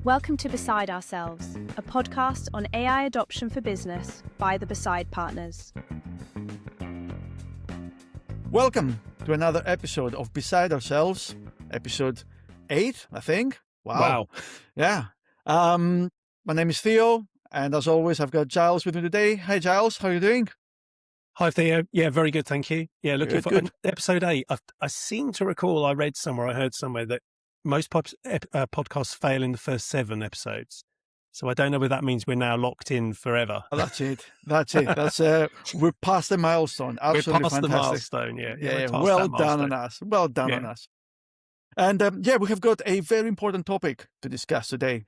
Welcome to Beside Ourselves, a podcast on AI adoption for business by the Beside Partners. Welcome to another episode of Beside Ourselves, episode 8, I think. Wow. Yeah. My name is Theo, and as always, I've got Giles with me today. Hi, Giles. How are you doing? Hi, Theo. Yeah, very good. Thank you. Yeah, looking for Good. episode 8. I seem to recall I read somewhere, I heard somewhere that most podcasts fail in the first 7 episodes. So I don't know whether that means we're now locked in forever. Oh, that's it. We're past the milestone. Absolutely we're past fantastic. the milestone. Yeah. Yeah. Past Well that milestone. done on us. Well done on us. And we have got a very important topic to discuss today.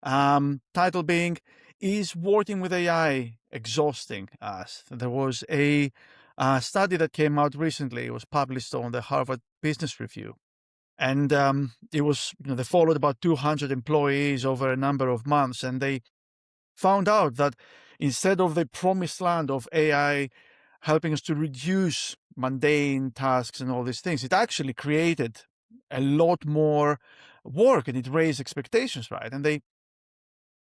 Title being, is working with AI exhausting us? There was a study that came out recently. It was published on the Harvard Business Review. And it was, they followed about 200 employees over a number of months, and they found out that instead of the promised land of AI helping us to reduce mundane tasks and all these things, it actually created a lot more work, and it raised expectations, right? And they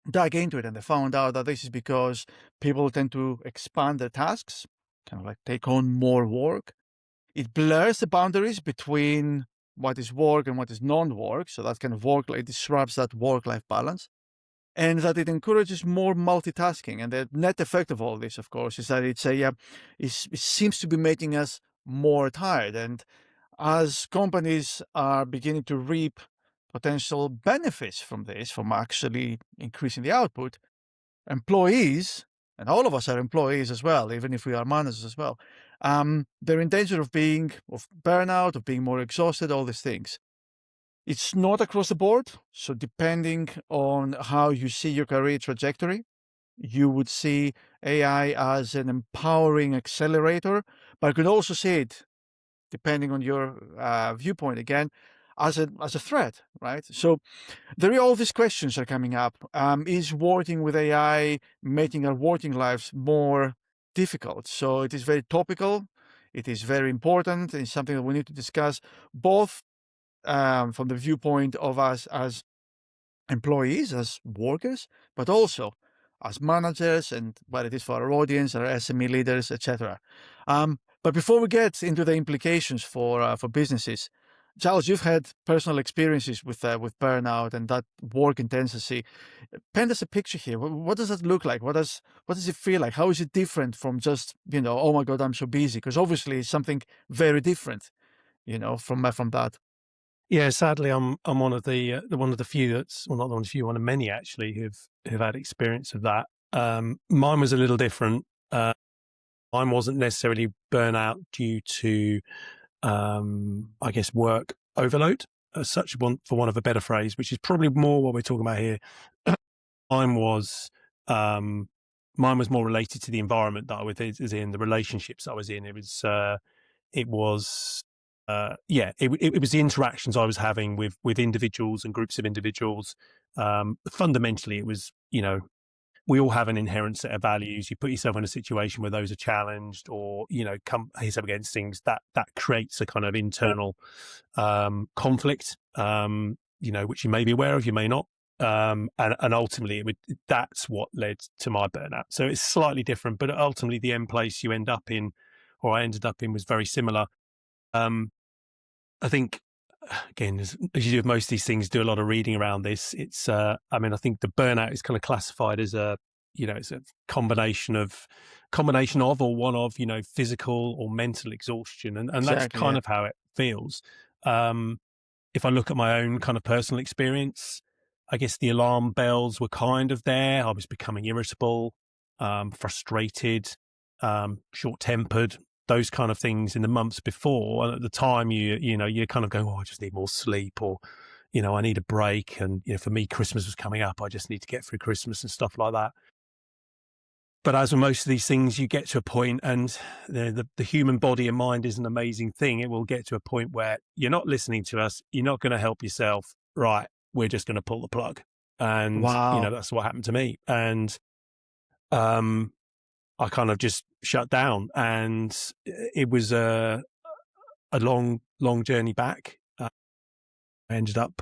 dug into it, and they found out that this is because people tend to expand their tasks, kind of like take on more work. It blurs the boundaries between what is work and what is non-work. So that kind of it disrupts that work-life balance, and that it encourages more multitasking. And the net effect of all this, of course, is that it seems to be making us more tired. And as companies are beginning to reap potential benefits from this, from actually increasing the output, employees, and all of us are employees as well, even if we are managers as well, they're in danger of burnout, of being more exhausted, all these things. It's not across the board. So depending on how you see your career trajectory, you would see AI as an empowering accelerator, but you could also see it, depending on your viewpoint again, as a threat, right? So there are all these questions are coming up. Is working with AI making our working lives more difficult? So it is very topical. It is very important. It's something that we need to discuss both from the viewpoint of us as employees, as workers, but also as managers, and what it is for our audience, our SME leaders, etc. But before we get into the implications for businesses, Giles, you've had personal experiences with burnout and that work intensity. Paint us a picture here. What does that look like? What does it feel like? How is it different from just, oh my God, I'm so busy? Because obviously it's something very different, from that. Yeah, sadly, I'm one of the few not one of the few, one of many actually who've had experience of that. Mine was a little different. Mine wasn't necessarily burnout due to, I guess, work overload, as such, for want of a better phrase, which is probably more what we're talking about here. Mine was more related to the environment that I was in, the relationships I was in. It was the interactions I was having with individuals and groups of individuals. Fundamentally, it was, we all have an inherent set of values. You put yourself in a situation where those are challenged, or, come up against things that creates a kind of internal conflict, which you may be aware of, you may not. And ultimately that's what led to my burnout. So it's slightly different, but ultimately the end place you end up in, or I ended up in, was very similar. I think, again, as you do with most of these things, do a lot of reading around this. It's, I think the burnout is kind of classified as it's a combination of or one of, physical or mental exhaustion. And exactly, that's kind of how it feels. If I look at my own kind of personal experience, I guess the alarm bells were kind of there. I was becoming irritable, frustrated, short-tempered, those kind of things in the months before. And at the time, you're kind of going, I just need more sleep, or, I need a break. And, for me, Christmas was coming up. I just need to get through Christmas and stuff like that. But as with most of these things, you get to a point, and the human body and mind is an amazing thing. It will get to a point where you're not listening to us. You're not going to help yourself. Right. We're just going to pull the plug. And, wow, that's what happened to me. And, I kind of just shut down, and it was a long journey back. I ended up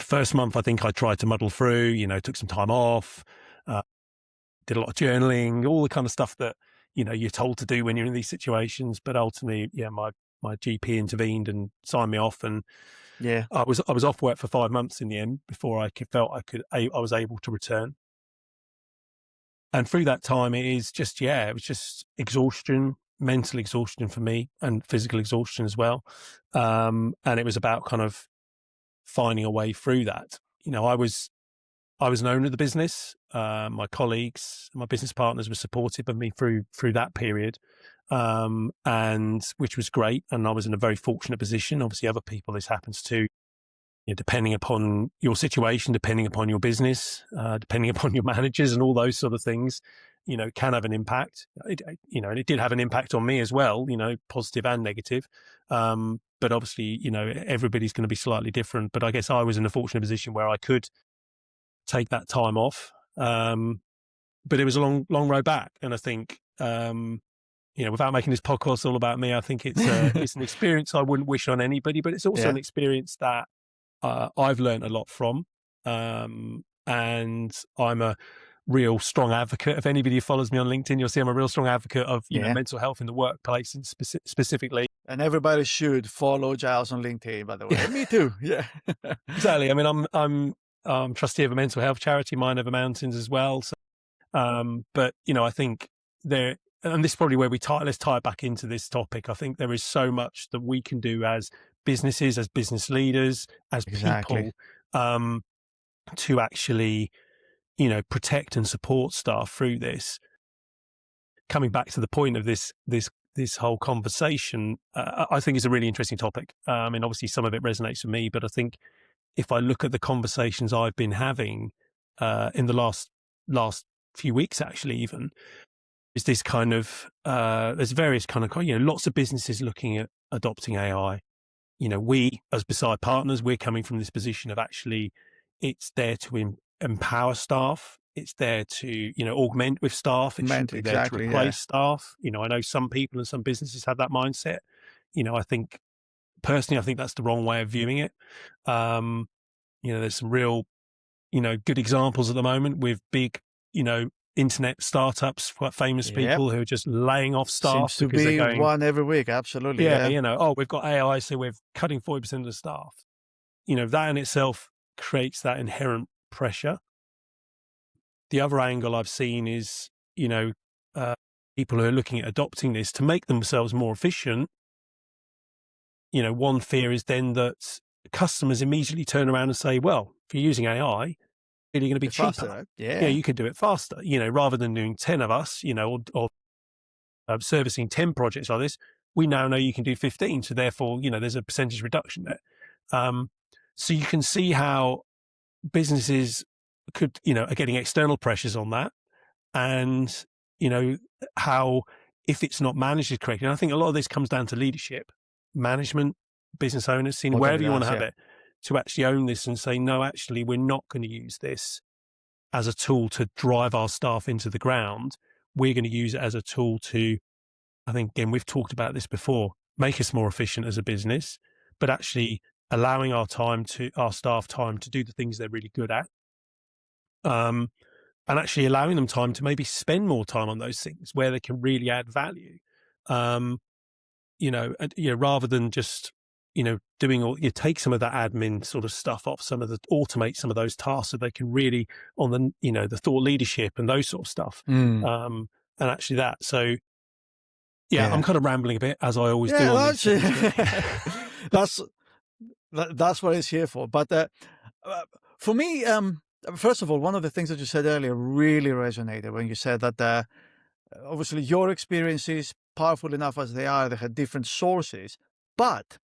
first month, I think I tried to muddle through, took some time off, did a lot of journaling, all the kind of stuff that, you're told to do when you're in these situations. But ultimately, my GP intervened and signed me off. And Yeah. I was off work for 5 months in the end before I was able to return. And through that time, it was just exhaustion, mental exhaustion for me, and physical exhaustion as well. And it was about kind of finding a way through that. I was an owner of the business. My colleagues, my business partners were supportive of me through that period, and which was great. And I was in a very fortunate position. Obviously, other people this happens to, depending upon your situation, depending upon your business, depending upon your managers, and all those sort of things, can have an impact. And it did have an impact on me as well, positive and negative. But obviously, everybody's going to be slightly different. But I guess I was in a fortunate position where I could take that time off. But it was a long road back. And I think, without making this podcast all about me, I think it's an experience I wouldn't wish on anybody, but it's also an experience that I've learned a lot from. And I'm a real strong advocate. If anybody who follows me on LinkedIn, you'll see I'm a real strong advocate of mental health in the workplace, and specifically. And everybody should follow Giles on LinkedIn, by the way. Me too. Yeah. Exactly. I mean, I'm trustee of a mental health charity, Mind Over Mountains, as well. So, but I think and this is probably where let's tie it back into this topic. I think there is so much that we can do as businesses, as business leaders, as people, to actually, protect and support staff through this. Coming back to the point of this whole conversation, I think is a really interesting topic. And obviously some of it resonates with me, but I think if I look at the conversations I've been having in the last few weeks, actually, even, is this kind of there's various kind of lots of businesses looking at adopting AI. We as Beside Partners, we're coming from this position of actually it's there to empower staff. It's there to, augment with staff. It shouldn't be there to replace staff. I know some people and some businesses have that mindset. I think personally, I think that's the wrong way of viewing it. There's some real, good examples at the moment with big, internet startups, quite famous people who are just laying off staff. Seems to be one every week. Absolutely. Yeah. We've got AI, so we're cutting 40% of the staff. That in itself creates that inherent pressure. The other angle I've seen is, people who are looking at adopting this to make themselves more efficient. One fear is then that customers immediately turn around and say, well, if you're using AI, it's going to be cheaper. Faster, right? Yeah, you can do it faster, rather than doing 10 of us, or servicing 10 projects like this, we now know you can do 15. So therefore, there's a percentage reduction there. So you can see how businesses could, are getting external pressures on that. And, how if it's not managed correctly, and I think a lot of this comes down to leadership, management, business owners, wherever you want to have it, to actually own this and say, no, actually, we're not going to use this as a tool to drive our staff into the ground. We're going to use it as a tool to, I think, again, we've talked about this before, make us more efficient as a business, but actually allowing our staff time to do the things they're really good at. And actually allowing them time to maybe spend more time on those things where they can really add value. Rather than just, doing take some of that admin sort of stuff off, automate some of those tasks so they can really on the, the thought leadership and those sort of stuff. And actually that. So I'm kind of rambling a bit, as I always do. That's what it's here for. But for me, first of all, one of the things that you said earlier really resonated when you said that obviously your experiences, powerful enough as they had different sources, but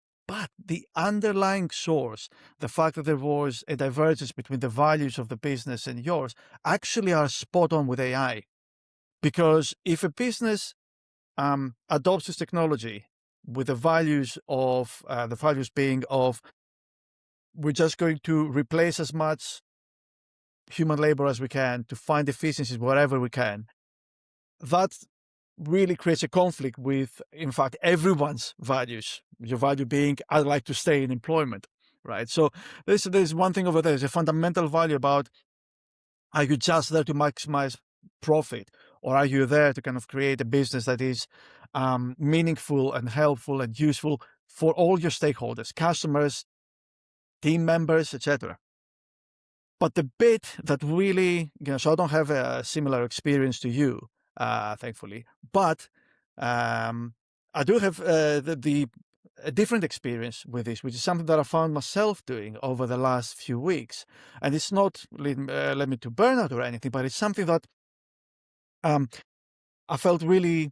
the underlying source, the fact that there was a divergence between the values of the business and yours, actually are spot on with AI. Because if a business adopts this technology with the values being of we're just going to replace as much human labor as we can to find efficiencies wherever we can, that really creates a conflict with, in fact, everyone's values. Your value being, I'd like to stay in employment. right? So there's one thing over there. There's a fundamental value about, are you just there to maximize profit, or are you there to kind of create a business that is meaningful and helpful and useful for all your stakeholders, customers, team members, etc. But the bit that really, so I don't have a similar experience to you, thankfully, but I do have a different experience with this, which is something that I found myself doing over the last few weeks. And it's not led me to burnout or anything, but it's something that I felt really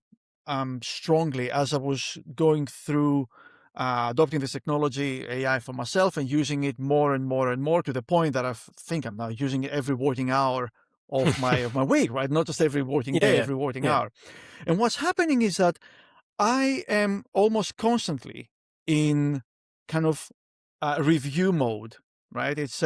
strongly as I was going through adopting this technology, AI, for myself, and using it more and more and more, to the point that I think I'm now using it every working hour of my week, right? Not just every working day, every working hour. And what's happening is that I am almost constantly in kind of review mode, right? It's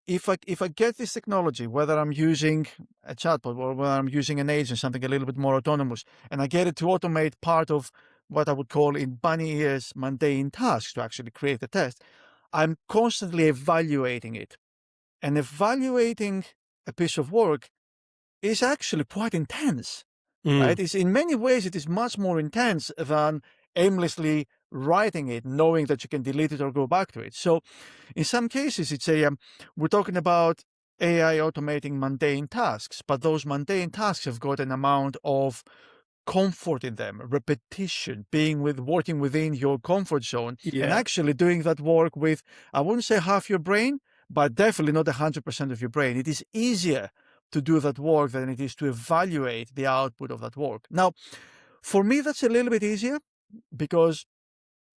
if I get this technology, whether I'm using a chatbot or whether I'm using an agent, something a little bit more autonomous, and I get it to automate part of what I would call, in bunny ears, mundane tasks, to actually create the test, I'm constantly evaluating it. And evaluating a piece of work is actually quite intense, right? It's, in many ways, it is much more intense than aimlessly writing it, knowing that you can delete it or go back to it. So in some cases, it's we're talking about AI automating mundane tasks, but those mundane tasks have got an amount of comfort in them, repetition, working within your comfort zone, and actually doing that work with, I wouldn't say half your brain, but definitely not 100% of your brain. It is easier to do that work than it is to evaluate the output of that work. Now, for me, that's a little bit easier, because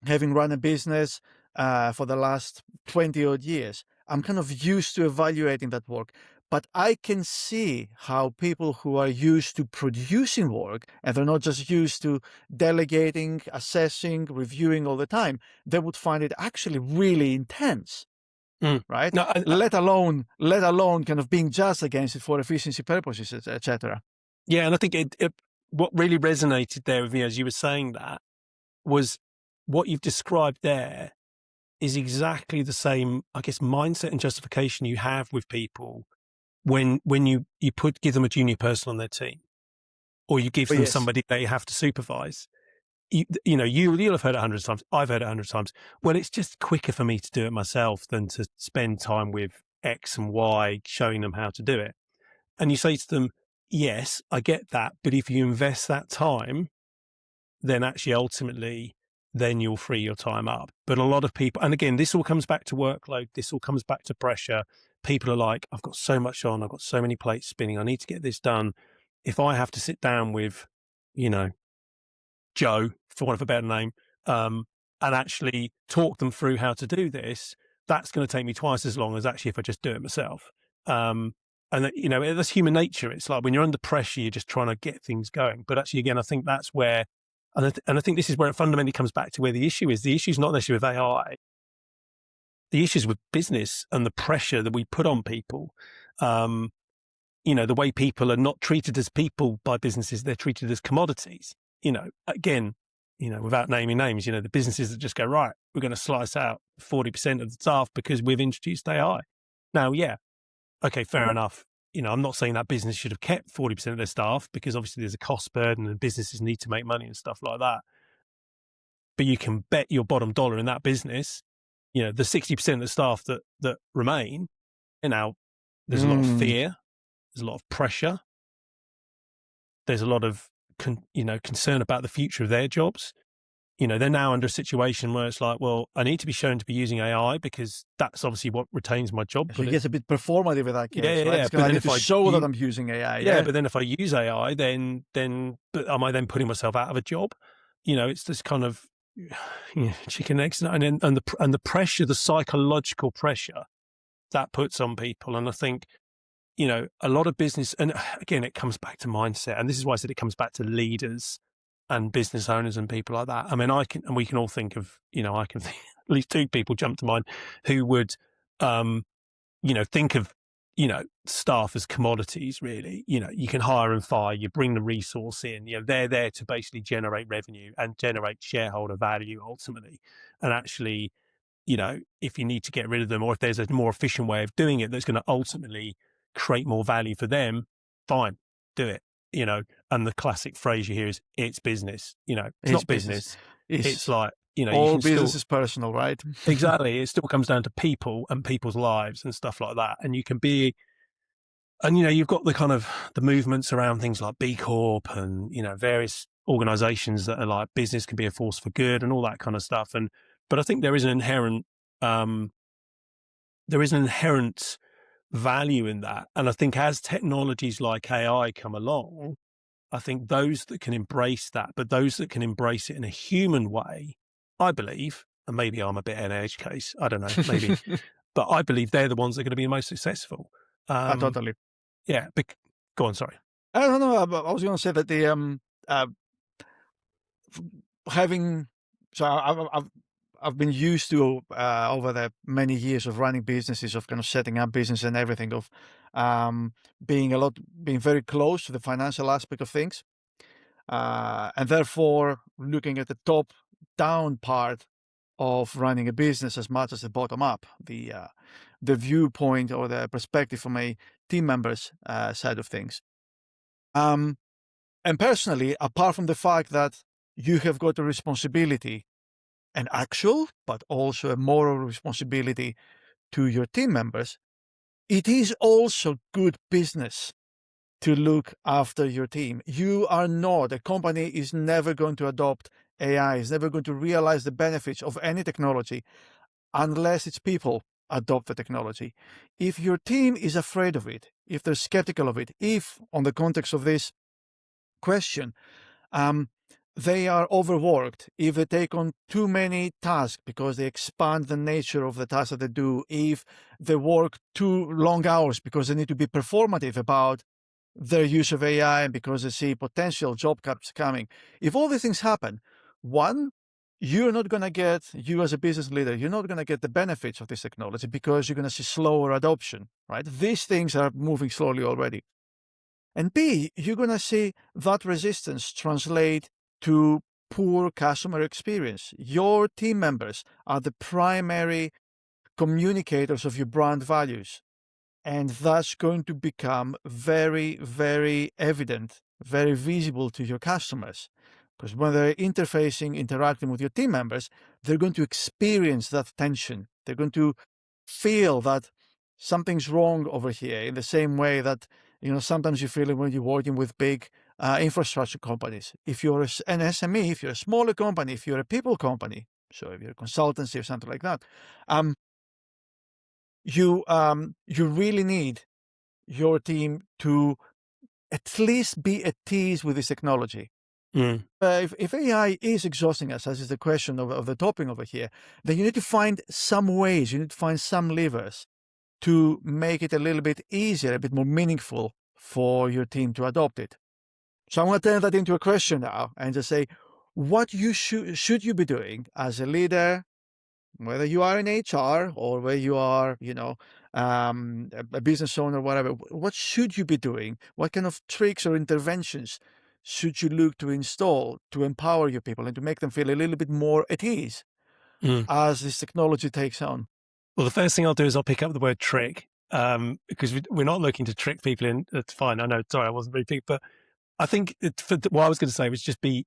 having run a business for the last 20 odd years, I'm kind of used to evaluating that work. But I can see how people who are used to producing work, and they're not just used to delegating, assessing, reviewing all the time, they would find it actually really intense, right? No, let alone kind of being just against it for efficiency purposes, etc. Yeah, and I think what really resonated there with me as you were saying that was what you've described there is exactly the same, I guess, mindset and justification you have with people when you give them a junior person on their team, or you give them somebody they have to supervise. You'll have heard it hundreds of times. I've heard it hundreds of times. Well, it's just quicker for me to do it myself than to spend time with X and Y showing them how to do it. And you say to them, yes, I get that, but if you invest that time, then actually ultimately, then you'll free your time up. But a lot of people, and again, this all comes back to workload. This all comes back to pressure. People are like, I've got so much on. I've got so many plates spinning. I need to get this done. If I have to sit down with, Joe, for want of a better name, and actually talk them through how to do this, that's going to take me twice as long as actually if I just do it myself. And that's human nature. It's like when you're under pressure, you're just trying to get things going. But actually, again, I think that's where, and I think this is where it fundamentally comes back to where the issue is. The issue is not necessarily with AI. The issue is with business and the pressure that we put on people. The way people are not treated as people by businesses, they're treated as commodities. Again, without naming names, the businesses that just go, right, we're going to slice out 40% of the staff because we've introduced AI. Now, okay, fair enough. I'm not saying that business should have kept 40% of their staff, because obviously there's a cost burden and businesses need to make money and stuff like that. But you can bet your bottom dollar in that business, the 60% of the staff that remain, there's a lot of fear, there's a lot of pressure, there's a lot of concern about the future of their jobs. They're now under a situation where it's like, well, I need to be shown to be using AI because that's obviously what retains my job. So it gets a bit performative in that case, right? Yeah. But I need to show that I'm using AI. Yeah, but then if I use AI, then am I then putting myself out of a job? It's this kind of chicken eggs, and the pressure, the psychological pressure that puts on people. And I think, a lot of business, and again, it comes back to mindset. And this is why I said it comes back to leaders and business owners and people like that. I mean, we can all think of, I can think, at least two people jump to mind who would, think of, staff as commodities, really. You can hire and fire, you bring the resource in, they're there to basically generate revenue and generate shareholder value ultimately. And actually, if you need to get rid of them, or if there's a more efficient way of doing it that's going to ultimately create more value for them, fine, do it. And the classic phrase you hear is, it's business. It's not business. It's like, you all can business still, is personal, right? exactly. It still comes down to people and people's lives and stuff like that. And you can be, and you've got the kind of the movements around things like B Corp and, various organizations that are like, business can be a force for good and all that kind of stuff. But I think there is an inherent value in that. And I think as technologies like AI come along, I think those that can embrace that, but those that can embrace it in a human way, I believe, and maybe I'm a bit an edge case, I don't know, maybe, but I believe they're the ones that are going to be the most successful. Totally. Yeah. Go on, sorry. I don't know. I was going to say that I've been used to over the many years of running businesses, of kind of setting up business and everything, of being very close to the financial aspect of things, and therefore looking at the top down part of running a business as much as the bottom up, the viewpoint or the perspective from a team member's side of things. And personally, apart from the fact that you have got a responsibility, an actual, but also a moral responsibility to your team members, it is also good business to look after your team. A company is never going to adopt AI, is never going to realize the benefits of any technology unless its people adopt the technology. If your team is afraid of it, if they're skeptical of it, if, on the context of this question, they are overworked, if they take on too many tasks because they expand the nature of the tasks that they do, if they work too long hours because they need to be performative about their use of AI and because they see potential job cuts coming. If all these things happen, one, you as a business leader, you're not going to get the benefits of this technology because you're going to see slower adoption, right? These things are moving slowly already. And B, you're going to see that resistance translate to poor customer experience. Your team members are the primary communicators of your brand values. And that's going to become very, very evident, very visible to your customers. Because when they're interacting with your team members, they're going to experience that tension. They're going to feel that something's wrong over here, in the same way that, sometimes you feel it when you're working with big infrastructure companies. If you're an SME, if you're a smaller company, if you're a people company, so if you're a consultancy or something like that, you really need your team to at least be at ease with this technology. If AI is exhausting us, as is the question of the topic over here, then you need to find some ways, you need to find some levers to make it a little bit easier, a bit more meaningful for your team to adopt it. So I'm going to turn that into a question now and just say, what should you be doing as a leader, whether you are in HR or whether you are, a business owner, whatever, what should you be doing? What kind of tricks or interventions should you look to install to empower your people and to make them feel a little bit more at ease as this technology takes on? Well, the first thing I'll do is I'll pick up the word trick, because we're not looking to trick people in. That's fine. I know. Sorry, I wasn't very big, but I think what I was going to say was just be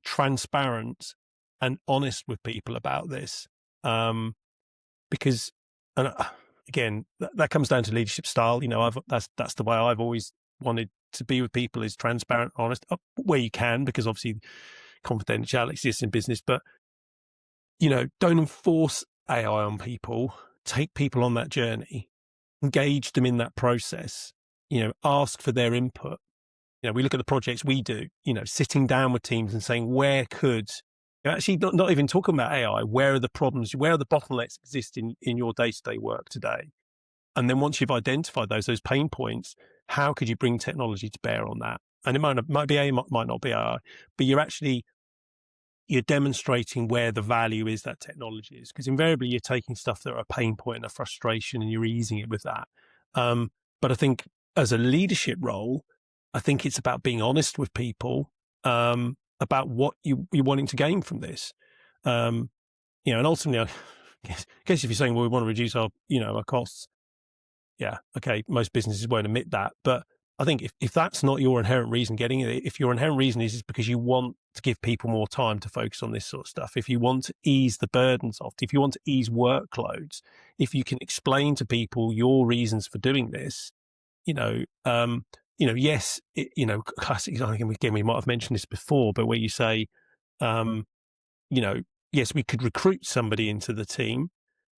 transparent and honest with people about this. Because, and again, that comes down to leadership style. That's the way I've always wanted to be with people, is transparent, honest, where you can, because obviously confidentiality exists in business, but, don't enforce AI on people. Take people on that journey, engage them in that process, ask for their input. We look at the projects we do, sitting down with teams and saying, where could, actually not even talking about AI, where are the problems, where are the bottlenecks exist in your day-to-day work today? And then once you've identified those pain points, how could you bring technology to bear on that? And it might be AI, might not be AI, but you're demonstrating where the value is that technology is, because invariably you're taking stuff that are a pain point and a frustration and you're easing it with that. But I think as a leadership role, I think it's about being honest with people about what you're wanting to gain from this. And ultimately, guess if you're saying, well, we want to reduce our, our costs. Yeah. Okay. Most businesses won't admit that, but I think if that's not your inherent reason getting it, if your inherent reason is because you want to give people more time to focus on this sort of stuff, if you want to ease the burdens of, if you want to ease workloads, if you can explain to people your reasons for doing this, yes, classic. Again, we might have mentioned this before, but where you say, yes, we could recruit somebody into the team,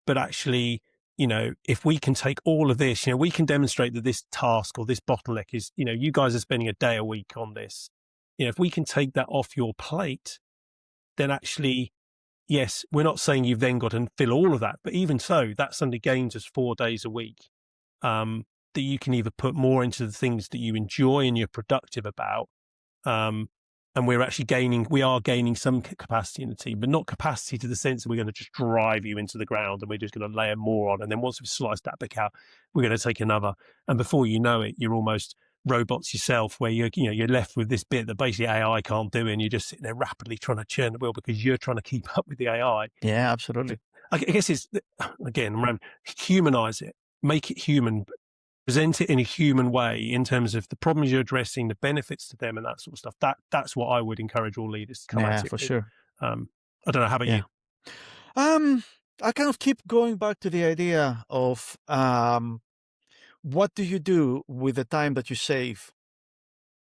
but actually, if we can take all of this, we can demonstrate that this task or this bottleneck is, you guys are spending a day a week on this. If we can take that off your plate, then actually, yes, we're not saying you've then got to fill all of that, but even so, that suddenly gains us 4 days a week that you can either put more into the things that you enjoy and you're productive about. And we are gaining some capacity in the team, but not capacity to the sense that we're going to just drive you into the ground and we're just going to layer more on. And then once we've sliced that bit out, we're going to take another. And before you know it, you're almost robots yourself, where you're left with this bit that basically AI can't do, and you're just sitting there rapidly trying to churn the wheel because you're trying to keep up with the AI. Yeah, absolutely. I guess it's, again, humanize it, make it human, present it in a human way in terms of the problems you're addressing, the benefits to them, and that sort of stuff. That's what I would encourage all leaders to come at it for with. sure. I don't know. How about you? I kind of keep going back to the idea of what do you do with the time that you save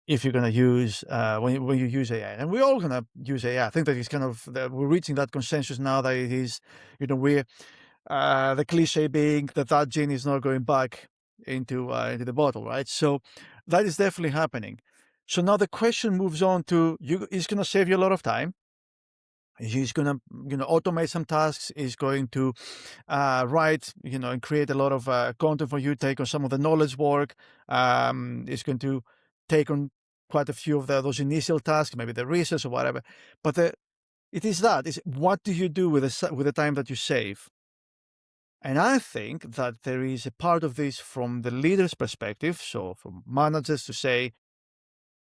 if you're going to use when you use AI, and we're all going to use AI. I think that it's kind of we're reaching that consensus now that it is, we're the cliche being that genie is not going back into the bottle, right? So that is definitely happening. So now the question moves on to it's going to save you a lot of time. He's going to, automate some tasks. He's going to write, and create a lot of content for you, take on some of the knowledge work. He's going to take on quite a few of those initial tasks, maybe the research or whatever. But it's what do you do with the time that you save? And I think that there is a part of this from the leader's perspective, so from managers, to say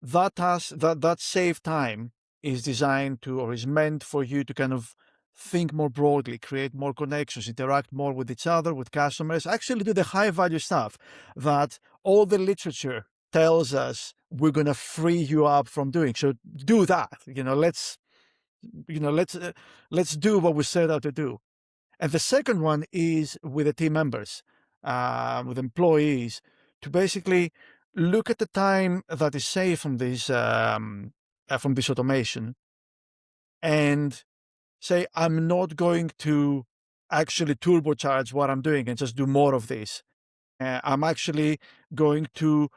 that task, that save time is designed to, or is meant for you to kind of think more broadly, create more connections, interact more with each other, with customers, actually do the high value stuff that all the literature tells us we're going to free you up from doing. So do that, let's do what we set out to do. And the second one is with the team members, with employees, to basically look at the time that is saved from this automation and say, I'm not going to actually turbocharge what I'm doing and just do more of this. I'm actually going to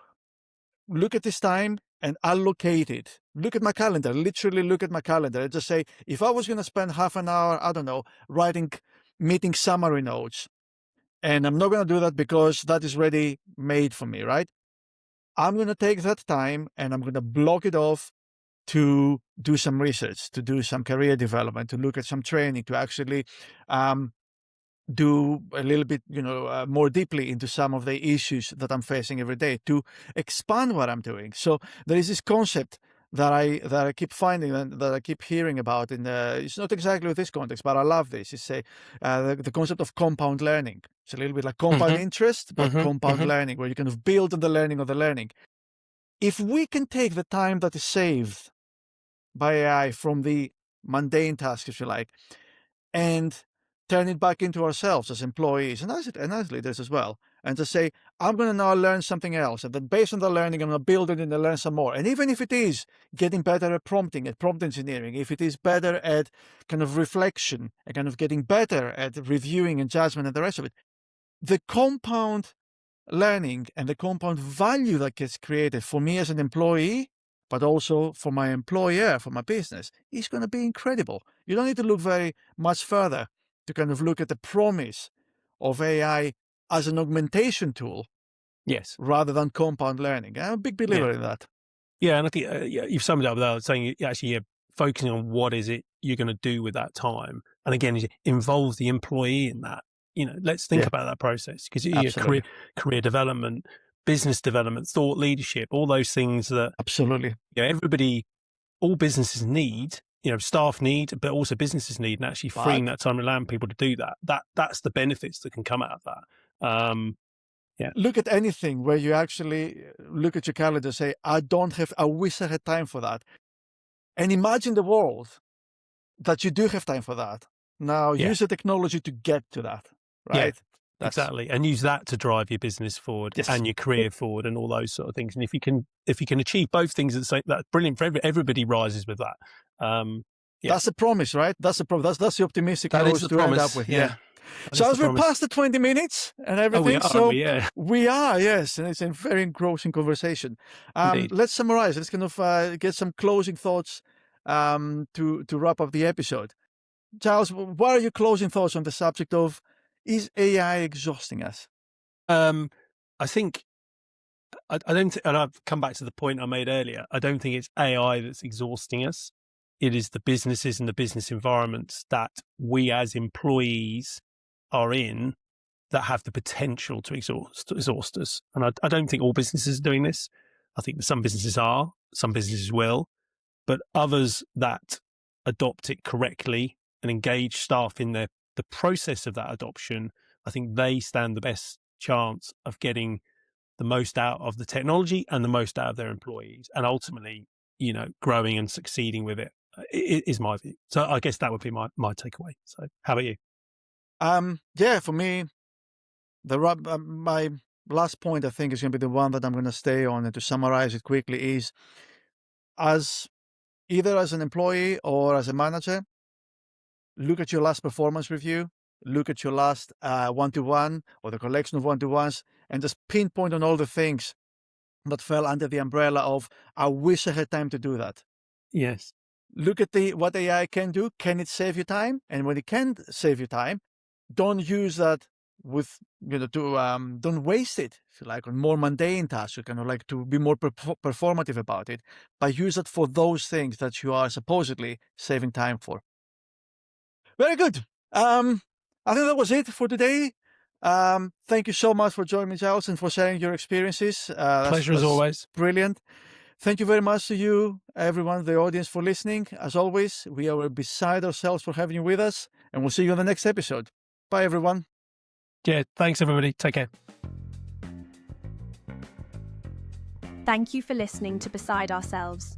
look at this time and allocate it. Look at my calendar, literally look at my calendar and just say, if I was going to spend half an hour, I don't know, writing meeting summary notes, and I'm not going to do that because that is ready made for me, right? I'm going to take that time and I'm going to block it off to do some research, to do some career development, to look at some training, to actually do a little bit, more deeply into some of the issues that I'm facing every day, to expand what I'm doing. So there is this concept that I keep finding and that I keep hearing about. It's not exactly with this context, but I love this. It's the concept of compound learning. It's a little bit like compound interest, but compound learning, where you kind of build on the learning of the learning. If we can take the time that is saved by AI from the mundane tasks, if you like, and turn it back into ourselves as employees and as leaders as well, and to say, I'm going to now learn something else, and then based on the learning, I'm going to build it and learn some more. And even if it is getting better at prompting, at prompt engineering, if it is better at kind of reflection and kind of getting better at reviewing and judgment and the rest of it, the compound learning and the compound value that gets created for me as an employee, but also for my employer, for my business, is going to be incredible. You don't need to look very much further to kind of look at the promise of AI as an augmentation tool, yes, rather than compound learning. I'm a big believer in that. Yeah, and I think you've summed it up without saying you're focusing on what is it you're going to do with that time, and again, it involves the employee in that. Let's think about that process, because career development, business development, thought leadership, all those things that absolutely, everybody, all businesses need, staff need, but also businesses need, and actually freeing that time and allowing people to do that's the benefits that can come out of that. Look at anything where you actually look at your calendar and say, I wish I had time for that. And imagine the world that you do have time for that. Now use the technology to get to that, right? Yeah, exactly. And use that to drive your business forward and your career forward and all those sort of things. And if you can achieve both things at the same, that's brilliant for everybody rises with that. That's the promise, right? That's the promise. That's the optimistic note to end up with. Yeah. So as we're past the 20 minutes and everything, we are, yes, and it's a very engrossing conversation. Let's summarize. Let's kind of get some closing thoughts to wrap up the episode. Giles, what are your closing thoughts on the subject of, is AI exhausting us? I think I don't, and I've come back to the point I made earlier. I don't think it's AI that's exhausting us. It is the businesses and the business environments that we as employees are in that have the potential to exhaust us. And I don't think all businesses are doing this. I think that some businesses are, some businesses will, but others that adopt it correctly and engage staff in the process of that adoption, I think they stand the best chance of getting the most out of the technology and the most out of their employees, and ultimately, growing and succeeding with it is my view. So I guess that would be my takeaway. So how about you? For me, my last point, I think, is going to be the one that I'm going to stay on, and to summarize it quickly is, either as an employee or as a manager, look at your last performance review, look at your last one-to-one or the collection of one-to-ones, and just pinpoint on all the things that fell under the umbrella of, I wish I had time to do that. Yes. Look at what AI can do. Can it save you time? And when it can save you time, don't use that with, don't waste it, if you like, on more mundane tasks. You kind of like to be more performative about it, but use it for those things that you are supposedly saving time for. Very good. I think that was it for today. Thank you so much for joining me, Giles, and for sharing your experiences. Pleasure as always. Brilliant. Thank you very much to you, everyone, the audience, for listening. As always, we are beside ourselves for having you with us, and we'll see you on the next episode. Bye, everyone. Yeah, thanks, everybody. Take care. Thank you for listening to Beside Ourselves.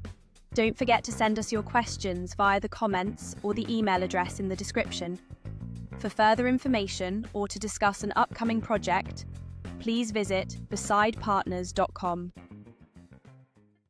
Don't forget to send us your questions via the comments or the email address in the description. For further information or to discuss an upcoming project, please visit besidepartners.com.